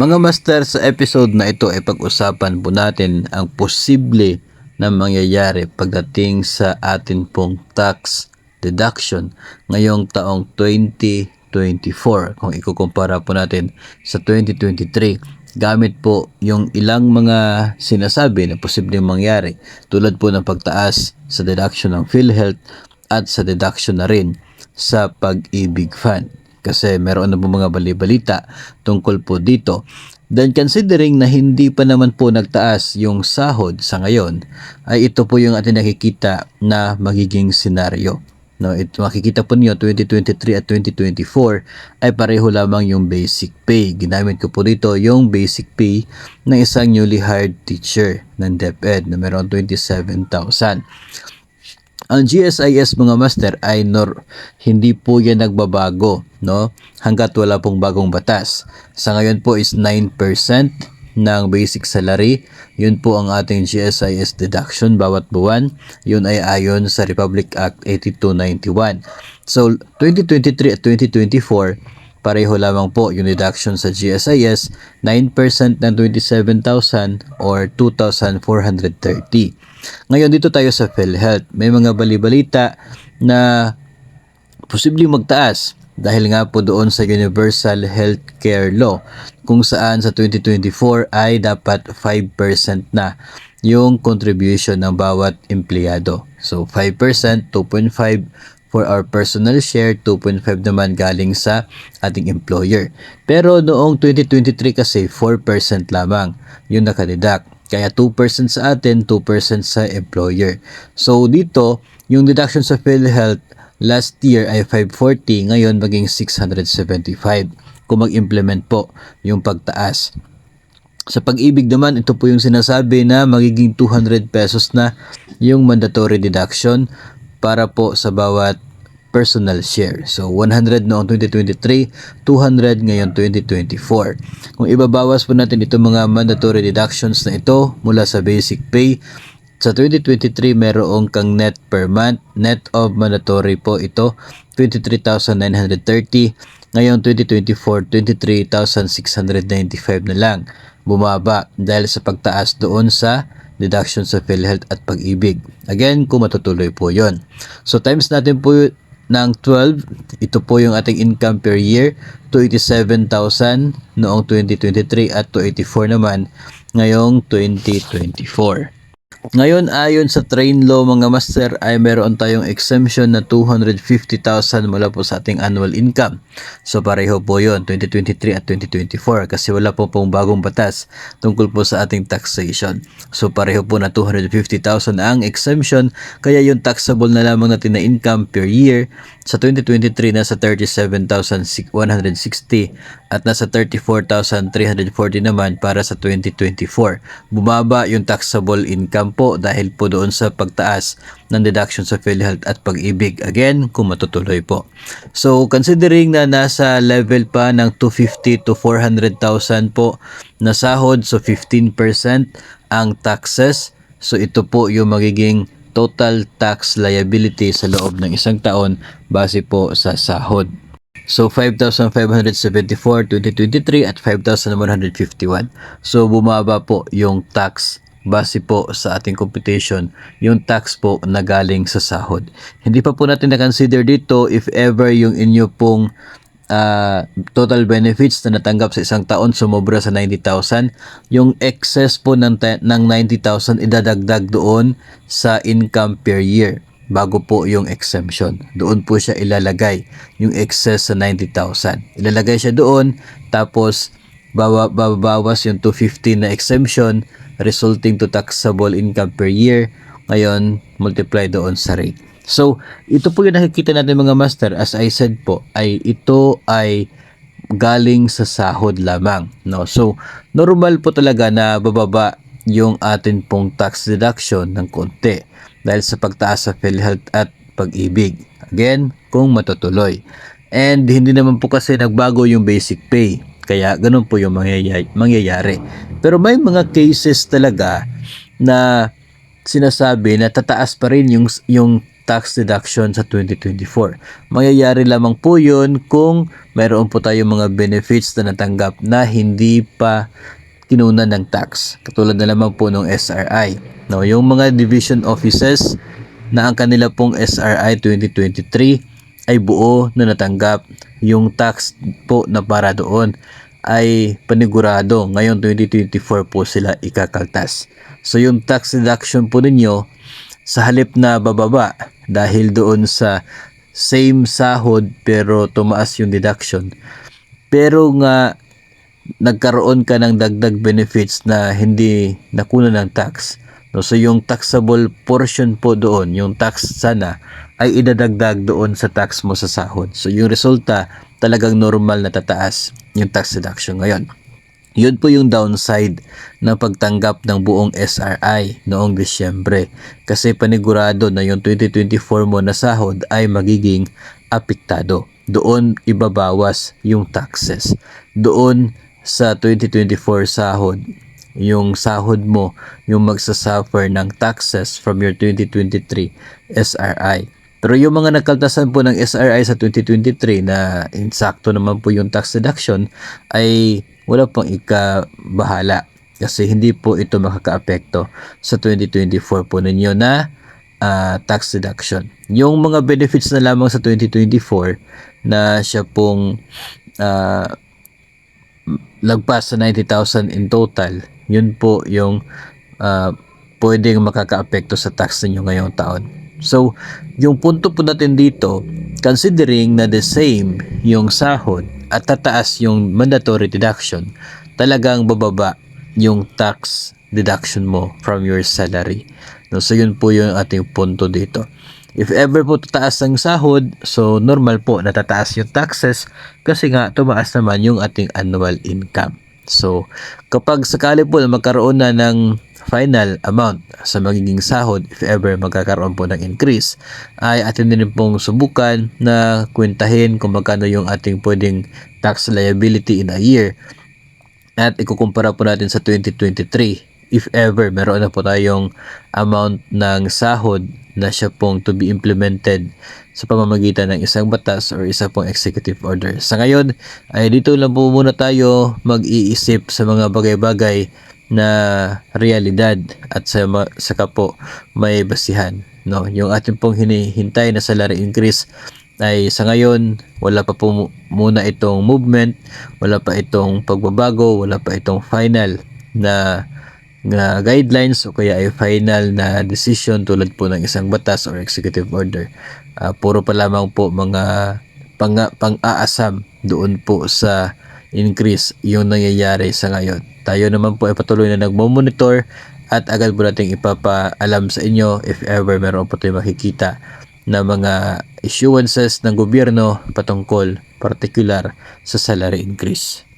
Mga master, sa episode na ito ay pag-usapan po natin ang posible na mangyayari pagdating sa atin pong tax deduction ngayong taong 2024. Kung ikukumpara po natin sa 2023, gamit po yung ilang mga sinasabi na posibleng mangyari tulad po ng pagtaas sa deduction ng PhilHealth at sa deduction na rin sa Pag-ibig Fund. Kasi meron na po mga balibalita tungkol po dito. Then considering na hindi pa naman po nagtaas yung sahod sa ngayon, ay ito po yung ating nakikita na magiging senaryo. No, ito makikita po niyo 2023 at 2024 ay pareho lamang yung basic pay. Ginamit ko po dito yung basic pay ng isang newly hired teacher ng DepEd na meron 27,000. Ang GSIS mga master ay hindi po yan nagbabago, no? Hanggat wala pong bagong batas. Sa ngayon po is 9% ng basic salary. Yun po ang ating GSIS deduction bawat buwan. Yun ay ayon sa Republic Act 8291. So 2023 at 2024, pareho lamang po yung deduction sa GSIS, 9% ng 27,000 or 2,430. Ngayon dito tayo sa PhilHealth. May mga balibalita na posibleng magtaas dahil nga po doon sa Universal Healthcare Law kung saan sa 2024 ay dapat 5% na yung contribution ng bawat empleyado. So 5%, 2.5 for our personal share, 2.5 naman galing sa ating employer. Pero noong 2023 kasi 4% lamang yung nakadeduct. Kaya 2% sa atin, 2% sa employer. So dito, yung deduction sa PhilHealth last year ay 540, ngayon maging 675 kung mag-implement po yung pagtaas. Sa Pag-ibig naman, ito po yung sinasabi na magiging 200 pesos na yung mandatory deduction para po sa bawat personal share. So 100 noong 2023, 200 ngayon 2024. Kung ibabawas po natin itong mga mandatory deductions na ito mula sa basic pay, sa 2023 merong kang net per month, net of mandatory po ito 23,930. Ngayon 2024, 23,695 na lang. Bumaba dahil sa pagtaas doon sa deduction sa PhilHealth at Pag-ibig. Again, kung matutuloy po yon. So times natin po ng 12, ito po yung ating income per year, 287,000 noong 2023 at 284 naman ngayong 2024. Ngayon ayon sa train law mga master ay meron tayong exemption na 250,000 mula po sa ating annual income. So pareho po yon 2023 at 2024 kasi wala po pong bagong batas tungkol po sa ating taxation. So pareho po na 250,000 ang exemption, kaya yung taxable na lamang natin na income per year sa 2023 nasa 37,160 at nasa 34,340 naman para sa 2024. Bumaba yung taxable income po dahil po doon sa pagtaas ng deduction sa PhilHealth at Pag-ibig. Again, kung matutuloy po. So, considering na nasa level pa ng 250 to 400,000 po na sahod, so 15% ang taxes. So, ito po yung magiging total tax liability sa loob ng isang taon base po sa sahod. So 5,574 2023 at 5,151. So bumaba po yung tax base po sa ating computation, yung tax po na galing sa sahod. Hindi pa po natin na-consider dito if ever yung inyo pong total benefits na natanggap sa isang taon sumobra sa 90,000, yung excess po ng 90,000 idadagdag doon sa income per year bago po yung exemption. Doon po siya ilalagay, yung excess sa 90,000. Ilalagay siya doon, tapos babawas yung 250 na exemption resulting to taxable income per year. Ngayon, multiply doon sa rate. So, ito po yung nakikita natin mga master. As I said po, ito ay galing sa sahod lamang. No? So, normal po talaga na bababa yung atin pong tax deduction ng konti dahil sa pagtaas sa PhilHealth at Pag-ibig. Again, kung matutuloy. And hindi naman po kasi nagbago yung basic pay. Kaya ganun po yung mangyayari. Pero may mga cases talaga na sinasabi na tataas pa rin yung tax deduction sa 2024. Mangyayari lamang po yun kung mayroon po tayong mga benefits na natanggap na hindi pa kinunan ng tax. Katulad na lamang po ng SRI. No, yung mga division offices na ang kanila pong SRI 2023 ay buo na natanggap, yung tax po na para doon ay panigurado. Ngayon 2024 po sila ikakaltas. So yung tax deduction po ninyo sa halip na bababa dahil doon sa same sahod pero tumaas yung deduction, pero nga nagkaroon ka ng dagdag benefits na hindi nakunan ng tax. No, so yung taxable portion po doon, yung tax sana ay idadagdag doon sa tax mo sa sahod. So yung resulta talagang normal na tataas yung tax deduction ngayon. Yun po yung downside ng pagtanggap ng buong SRI noong Disyembre, kasi panigurado na yung 2024 mo na sahod ay magiging apektado. Doon ibabawas yung taxes. Doon sa 2024 sahod, yung sahod mo yung magsasuffer ng taxes from your 2023 SRI. Pero yung mga nagkaltasan po ng SRI sa 2023 na insakto naman po yung tax deduction ay wala pang ikabahala, kasi hindi po ito makakaapekto sa 2024 po ninyo na tax deduction. Yung mga benefits na lamang sa 2024 na siya pong lagpas sa 90,000 in total, yun po yung pwedeng makakaapekto sa tax ninyo ngayong taon. So, yung punto po natin dito, considering na the same yung sahod at tataas yung mandatory deduction, talagang bababa yung tax deduction mo from your salary. No, so, yun po yung ating punto dito. If ever po tataas ang sahod, so normal po natataas yung taxes kasi nga tumaas naman yung ating annual income. So, kapag sakali po na magkaroon na ng final amount sa magiging sahod, if ever magkakaroon po ng increase, ay atin din pong subukan na kwentahin kung magkano yung ating pwedeng tax liability in a year at ikukumpara po natin sa 2023. If ever meron na po tayong amount ng sahod na siya pong to be implemented sa pamamagitan ng isang batas or isa pong executive order. Sa ngayon ay dito lang po muna tayo mag-iisip sa mga bagay-bagay na realidad at saka po may basihan. No, yung ating pong hinihintay na salary increase ay sa ngayon wala pa po muna itong movement, wala pa itong pagbabago, wala pa itong final na guidelines o kaya ay final na decision tulad po ng isang batas or executive order. Puro pa lamang po mga pang-aasam doon po sa increase yung nangyayari sa ngayon. Tayo naman po ay patuloy na nagmo-monitor at agad po natin ipapaalam sa inyo if ever meron po tayo makikita na mga issuances ng gobyerno patungkol particular sa salary increase.